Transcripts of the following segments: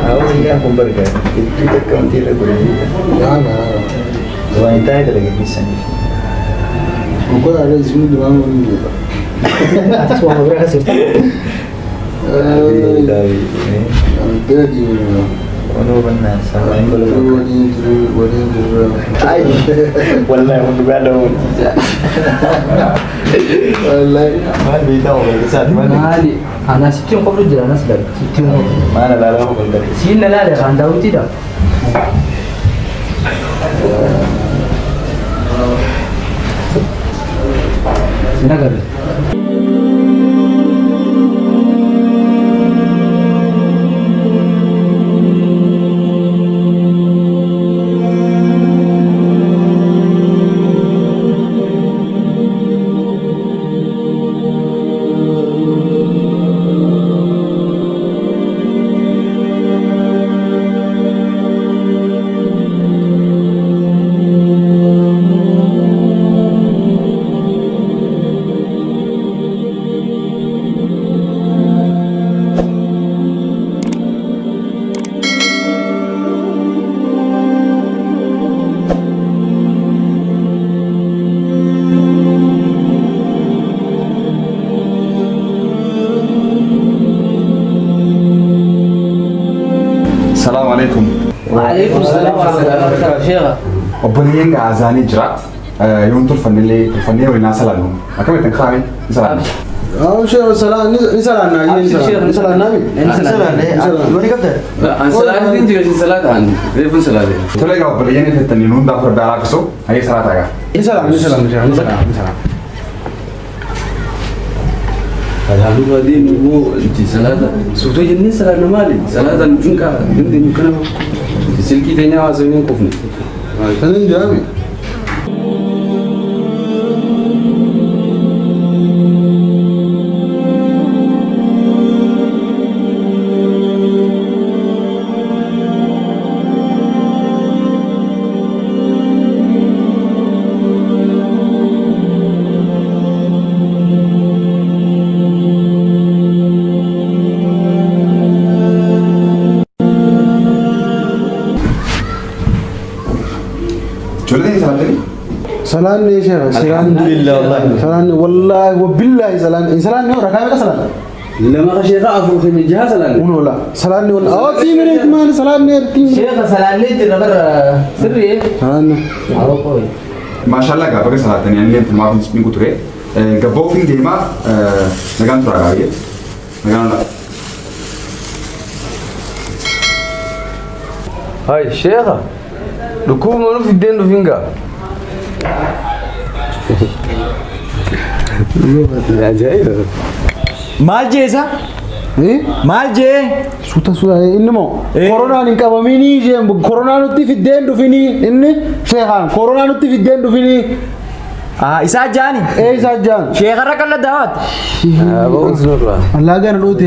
Awak iya aku berga. Itu tak tira gurih. Ya na. Wanita itu lagi bisa nih. Aku ada sini dua orang juga. Semua mereka sih. Dari Ada di mana? ono benar sama yang belum. Ay, Wallahi mau berada pun. wallahi. Mana bisa orang besar mana? Mali, anak situ kau berjalan anak sedar. Situ Mana lalu aku dari. sini lah ada kan tahu tidak? Nagar. Assalamualaikum. Waalaikumsalam warahmatullahi wabarakatuh. Syekh. Obboleeyyan Gaazanii jira. Yoon tolfannee waliin salaannu. Akkamitti kaa'ame salaannu. Syekh salam ni salam na ni salam na Wani kapten. Salatin juga si salatan. Refun salate. Tole egaa obboleeyyan keessatti nuun daafuu daaraa kusoo hayee salaataa gaa. ni salam Lalu tadi nunggu di salata. Suatu jenis salata mali. Salatan jungka. Ini kenapa? Di silki tanya asalnya kofni. tanin jami Ijoollee salaatanii? salam ni Syekh salam Alhamdulillah wallahi. salam wallahi wa billahi salam ni rakam ka salam Lama kasih aku kini jahat salan. unola salam ni oh ti mere man salam ni ti Syekh salalnya itu nomor sirri. salam ni Apa kau? Maashaallah gaa baga salaatanii ani leen tilmaaf hin ture. Gabboofiin deemaa nagaan tura gaariye. Nagaan la. Hai Syekh. Duku mana fiden du finga. Ajaib. Maal jeesa? Maal jee? suta inni mo corona ni kabamini je corona nutti fidden du fini inni Syekhan corona nutti fidden du fini Isaa jaani. sajjan Sheekharra kalla daawat. Bagus nurlah. lagan dote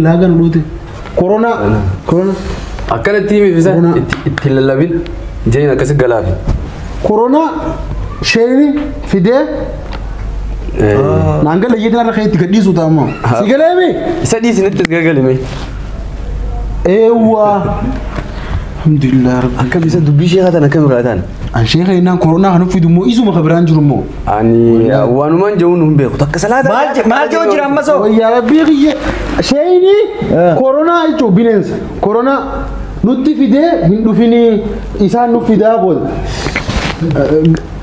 lagan dote corona Akan tim bisa itilallabin. Jadi nak kasih galap. corona sheyni fide nangala yidana khayti kadisu tamam sigalemi Sadi sini tergagal ini. ewa alhamdulillah rabbi Akan bisa dubi Syekh atau nak beratan. an shekha ina corona hanu fidu mo isu makabran jurumo Ani wanuman jauh numbe. Tak kesalah. Maal jee hojii amma soo? ya rabbi khiye sheyni corona icho binens corona nutti fide hindu fini isan nu fida bol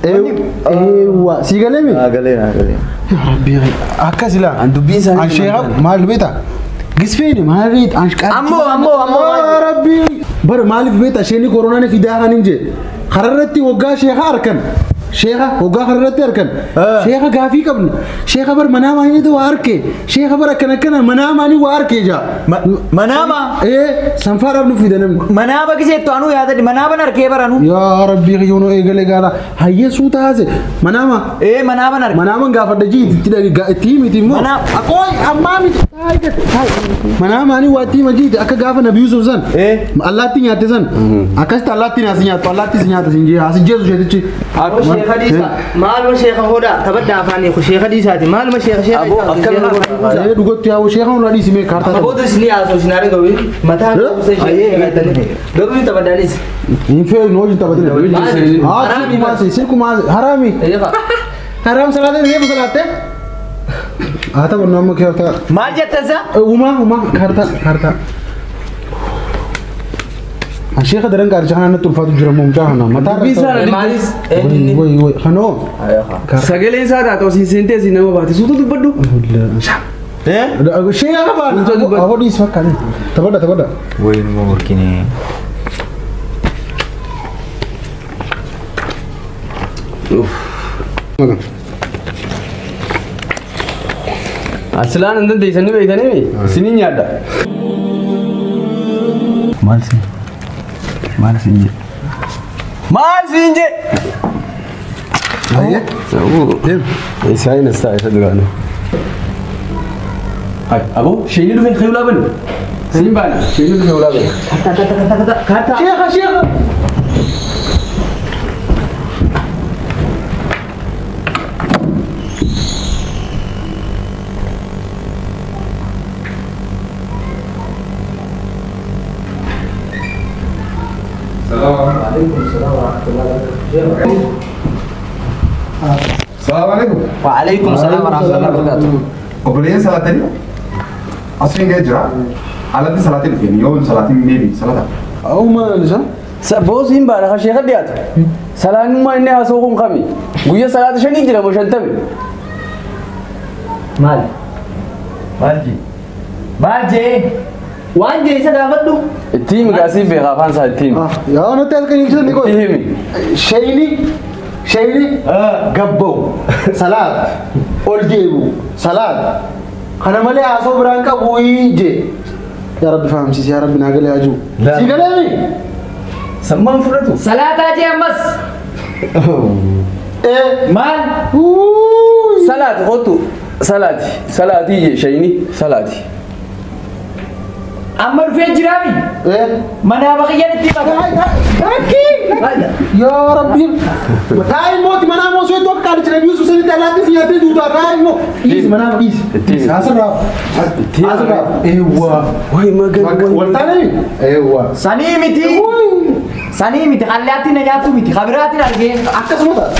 ewa sigalemi Galeen. ya rabbi akasila An dubi sana. an shekha mal beta gisfeni malit an Ammo. ya rabbi bar malif beta sheni corona ne fida haninje khararati wogga shekha arkan شيخة وقا خررت أركن شيخة قافي قبل شيخة بر منام أني تو أركي شيخة بر أكن منام أني وأركي جا Manaama? إيه سنفار ابن في دنم Manaaba gisee to'anuu yaadani manaaba narkee baranu. يا ربي يونو إيجالي قالا هيا سوتا هذا منام Manaaba narkee. منام قافر دجي تيمي تيمو Manaam. أقوي أمامي منام أني واتي مجيد أكا قافر نبي يوسف زن الله تيني أتزن أكاست الله تيني أسنيات الله تيني أسنيات سنجي أسنجي سوشي شيخ حديثا مال شيخ هودا تبدا فاني شيخ حديثاتي مال شيخ أبو أكمل Aye dhugotti yaa sheekha hundaa dhiisimee kaartaa أبو دسني أسوس ناري قوي متى قبل تبدانيس hin fe'in hojii taphatanii Harami maasi silku maasi harami أيها haram salaatee reefu salaatee haa ta'u nama kaartaa maal jettan sa uma kaartaa sheekha daran gaaricha kana natti ulfaatu jira moo jaahana mataa ماليس way kanoo sagaleen isaa taatoo siin seentee siin nama baate suutu dubbadhu. sheekha qabaan hodhiis fakkaate taphatha waynuma burkine Asilaan hin dandeessanii beektanii isiniin nyaadha. maal siin je Isaa hin asxaa isa duraanu. Aboo sheenii dhufee kan ulaa banu. Siin baana sheenii dhufee ulaa banu. sheekha السلام عليكم. وعليكم السلام ورحمة الله وبركاته قبلين صلاتني أصلين جاي جرا على دي صلاتي الفين يوم صلاتي ميبي صلاة uma nisa Boos hin baana kan sheekha dhiyaatu. Salaanummaa inni haasoo kun kami. Guyyaa salaata shanii jira moo shantami. مال maal jee وان جاي سدافدو Itti himi gaasii beekaa afaan isaa itti himi. yaa natti halkan hin jirani Itti qoy himi. shayni gabboo salaat ol deebu salaat kana malee haasoo biraan qabu je yaa rabbi fahamsiisi yaa rabbi naa galee ajuu si galeemi Sammaan fudhatu. salaataa jee ammas maal Salaati kottu. Salaati. Salaatii jee shayini. Salaati. amma dhufee jiraami manaa baqiyyan itti yaa rabbi taa'ii mooti manaa moo soo tokko kaadhi jira biisu sanitti alaatti siyaatee duutaa taa'ii moo dhiisi manaa dhiisi haasirraa eewwaa Wayi magan. waltaanii eewwaa sanii miti qalleatti na nyaattu miti kabiraatiin argee akkasuma ta'a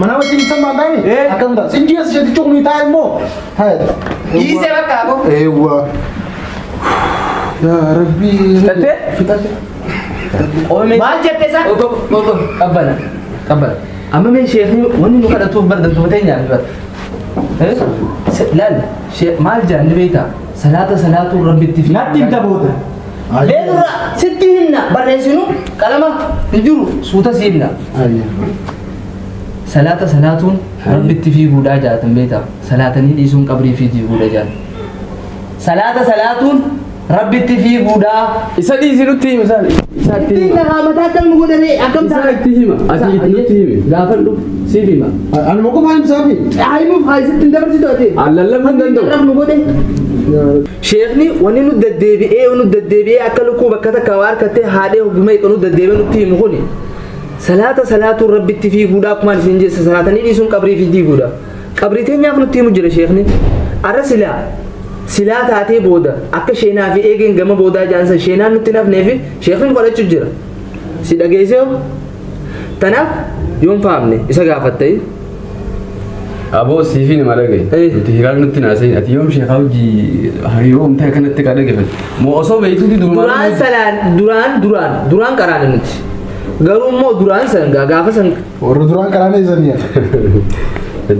mana wajjin isa maandaa니 akkasuma ta'a sinjii as ishee cuqnii taa'ii moo dhiisee bakka abo eewwaa yaa rabbi Fixate. maal jette sa قبل أما من شيخ وني نقدر توف برد توتين يعني بس لا شيء ما الجان بيتا صلاة رب التفي natti himta booda ليه درا ستين برنسينو كلامه نجرو سوتا سيبنا صلاة رب التفي بودا جاتم بيتا صلاة نيسون قبري في دي بودا جات صلاة رب التفي بودا Isa dhiisi nutti himi isaani. Isa itti hima. إنها متى تنقول لي أكم Isa itti hima. Ati nutti himi. غافل سيبنا ani moo qofaan ibsaafi هاي مو هاي ستين دبر سيدوتي Allallabuu hin danda'u. شيخني وني نددبي ونددبي أكلكو بكتا كوار كتة هذا وبما يكونوا نددبي نتي مخوني صلاة رب التفي غودا كمان سنجي صلاة نيجي سون قبري في دي غودا قبري تاني أكنو تي مجرى شيخني أرسلا سلا تاتي بودا أك شينا في إيجن جم بودا جانس شينا نتناف نيفي شيخني قال تجرى سيدا جيسيو تناف يوم فهمني إسا قافتي Aboo siifin ma dhagaye. Nuti hiraal nutti naasee ati yoom sheekaa hojii hariiroo humtaa kanatti kaa dhaggeeffate. Moo osoo beektuuti duraan qaraan nuti garuu immoo duraan san gaafa san warra duraan qaraana isanii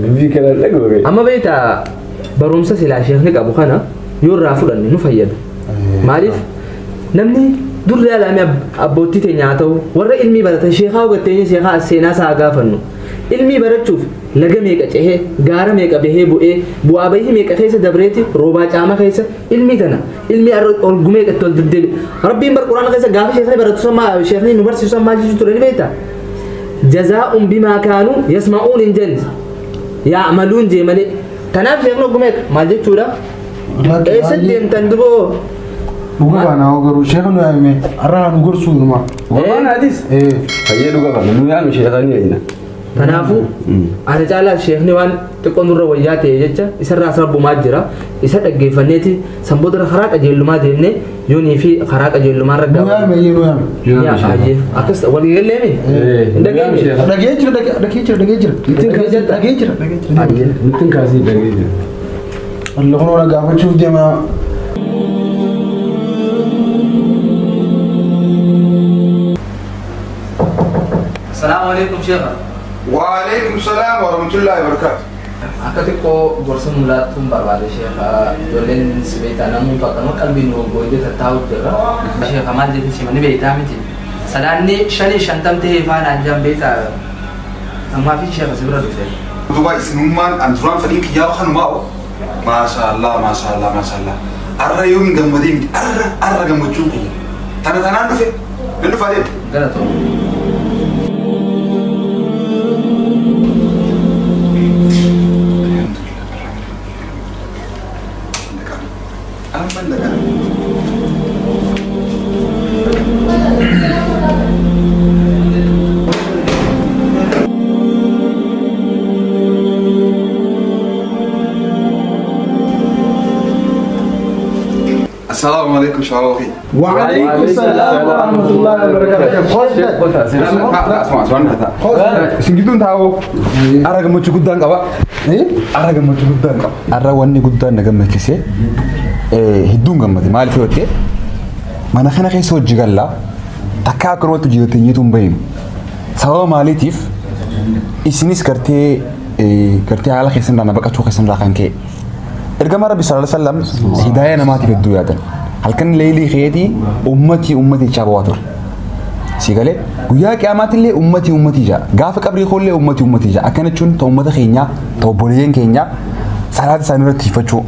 dubbii kana dhagoo amma beekta barumsa silaa sheekni qabu kana yoo irraa fudhanne nu fayyada maaliif namni durri alaamee abbootii teenya haa ta'u warra ilmii baratan sheekaa hubatteenya sheekaa seenaa isaa gaafannu ilmii barachuuf laga meeqa cehee gaara meeqa bahee bu'aa bahii meeqa keessa dabreeti roobaa caama keessa ilmii tana ilmii ol gumee qatti ol deddeebi rabbiin bar quraana keessa gaafa sheekni baratu sammaa sheekni nu barsiisu sammaa jechuun ture ni beekta jazaa'un bimaa kaanuu yasma'uun hin jenni yaa'maluun jee malee tanaaf sheekni gumee maal jechuudha eessatti deemtan duboo dhuga baanaa garuu sheekha nu yaa'ime arraa nu gorsuu numa Waan atis fayyee dhuga qaba nu yaa'u sheekanii eenyina. Tanaafu ana caalaa sheekni waan xiqqoo nurra wayyaa ta'e jecha isarraa sarbumaa jira. Isa dhaggeeffanneeti sanboota karaa qajeellumaa deemnee yoonii fi karaa qajeellumaa raggaa. Akkas walii galleemi. Dhagee jira. Nutti kaasii dhagee jira. Allah kun orang gaafachuuf deema. Assalamu alaikum Sheekha. Waalaikum salam warahmatullahi wabarakatuh. Akka xiqqoo gorsa mulaatuun barbaade Sheekha. Ijoolleen si beektaa namoota akkanuma qalbiin hoggooyde tattaa'u jira. Sheekha maal jetti simani beektaa miti. Salaanni 50 ta'ee faanaan jaan beektaa. Ammaa fi Sheekha si bira dhufe. Duuba isinummaan an duraan fedhiin kiyyaa kanumaa maashaallah. Arra yoomiin gammadee miti arra gammachuu kiyya. Tanaan dhufe nan dhufaa deema. Galatoo. Assalamu alaikum shawafi. Waalaikum salam warahmatullahi wabarakatuh. Singitun tahu arah gammachuu guddaan qaba. Arah gammachuu guddaan qaba. Arah wanni guddaan na gammachiise hedduun gammade maaliif yoo ta'e mana kana keessa hojii galla takka akkanumatti hojjettee nyiitu hin bahin. Sababa maaliitiif isinis gartee haala keessan irraa baqachuu keessan irraa kan ka'e. Ergama Rabbi sallallahu alaihi wasallam hidayah namaatiif hedduu yaadan. Halkan leelii keetii ummati chabaa ture. Sigale guyyaa qiyaamaatillee ummati jaa. Gaafa qabrii koollee ummati jaa. Akkana jechuun ta'u ummata keenya ta'u obboleeyyan keenya salaata isaanii irratti hiifachuu.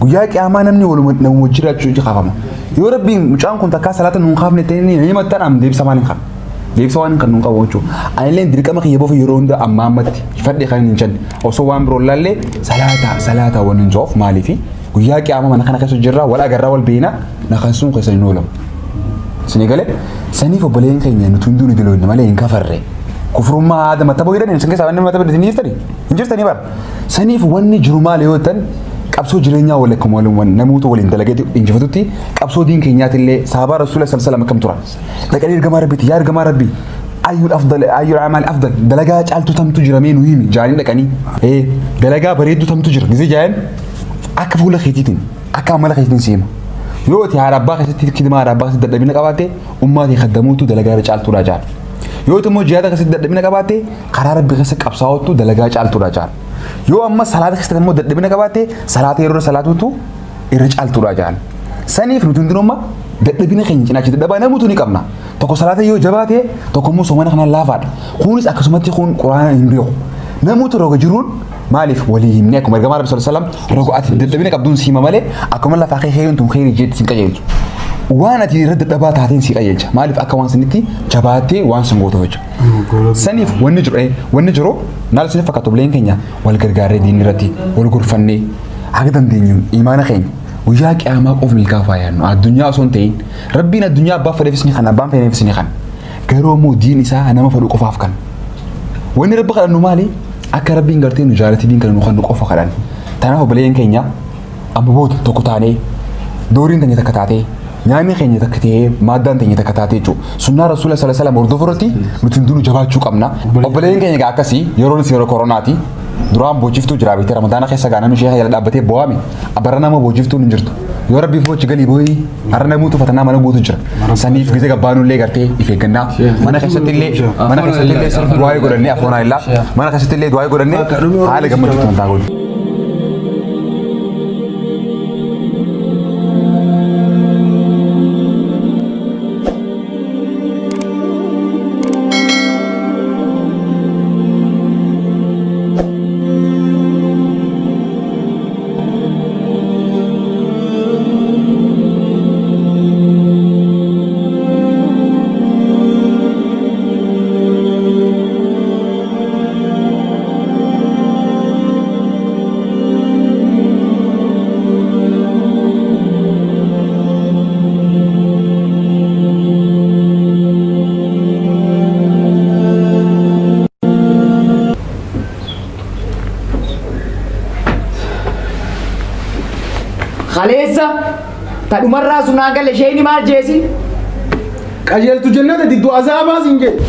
Guyyaa qiyaamaa namni nama jiraachuu qaafama. Yoo Rabbiin mucaan kun takkaa salaata nuun kaafne ta'e ni himattan am deebisa maaliin qaba. Deebisa waan kan nuun qabu jechuudha. Anillee dirqama kiyya boofu yeroo hunda amma ammatti ifadhe kan hin jenne. Osoo waan biroo laallee salaata waan hin joof maaliifi guyyaa qiyaamaa mana kana keessa jirra wal agarraa wal beena naqansuun keessa hin oolamu. Sinigale saniif obboleeyyan keenya nuti hunduu ni diloonni malee hin kafarre. Kufrummaa aada mata boo jedhanii sin keessaa wanni mata boo jirtanii hin jirtanii bara. Saniif wanni jiru maal yoo ta'an qabsoo jireenyaa wal akkuma waliin namoota waliin dalagee injifatutti qabsoo diin keenyaatillee sahabaa rasuula sallallahu akkam turan. Dhaqanii ergamaa rabbiiti yaa ergamaa rabbii ayyul amal afdal dalagaa caaltu tamtu jira mee nuyi jaanii dhaqanii dalagaa bareeddu tamtu jira gizee jaan akka fuula keetiitiin akka amala keetiitiin seema. Yoo ti harabbaa keessatti kidima harabbaa keessatti dadhabina qabaate ummati khaddamuutu dalagaa caaltuudha jaan. Yoo immoo jihaada keessatti dadhabina qabaate karaa rabbi keessa qabsaa'utu dalagaa caaltuudha jaan. Yoo amma salaata keessatti immoo dadhabina qabaate salaata yeroo salaatuutu irra caaltuudha jaan. Saniif nuti hundinummaa dadhabina keenya cinaachi dadhabaa namuutu ni qabna. Tokko salaata yoo jabaate tokko immoo soomana kanaan laafaadha. Kunis akkasumatti kun quraana hin beeku. Namuutu roga jiruun maaliif walii himne akkuma ergamaa Rabbi sallallahu alaihi wasallam roga ati dadhabina qabduun siima malee akkuma lafaa keeyyuun tun khayri jeetti sin qajeelchu. Waan ati irra dadhabaa taateen si qajeelcha. Maaliif akka waan sanitti jabaatee waan sin gootu hojja. Saniif wanni jiru naal sin fakkaatu bileen keenya wal gargaaree diinni irratti wal gurfannee akka dandeenyu imaana keenya guyyaa qiyaamaa qof milkaafaa yaadnu addunyaa osoo hin ta'in Rabbiin addunyaa abbaa fedheefis ni kan abbaan fedheefis ni kan garuu immoo diin isaa nama fedhu qofaaf kan wanni Rabbi kadhannu maali akka Rabbiin gartee nu jaalati diin kan nu kan qofa kadhan tanaaf bileen keenya amma booda tokko taanee dooriin tanya takka taatee nyaanni keenya takka ta'ee maaddaan tanya takka taatee jechuudha sunnaa rasuula sallallahu alaihi wasallam hordofurratti nuti hunduu jabaachuu qabna obboleen keenya akkasii yeroon si yeroo koronaati duraan boojiftuu jira beekte ramadaana keessa gaanami sheekha yala dhaabbatee bo'aame abbara nama boojiftuu hin jirtu yoo rabbi foochi galii booyi har'a namuutu fatanaa mana guutu jira saniif gizee gabbaanullee gartee if eeggannaa mana keessattillee sirbi du'aayii godhannee afoonaa illaa mana keessattillee du'aayii godhannee haala gammachuutti mantaa godhu. خليسة تدمر راس ناقل شيء ما جيسي qajeeltu jennata diddu azaabaa sin jedhe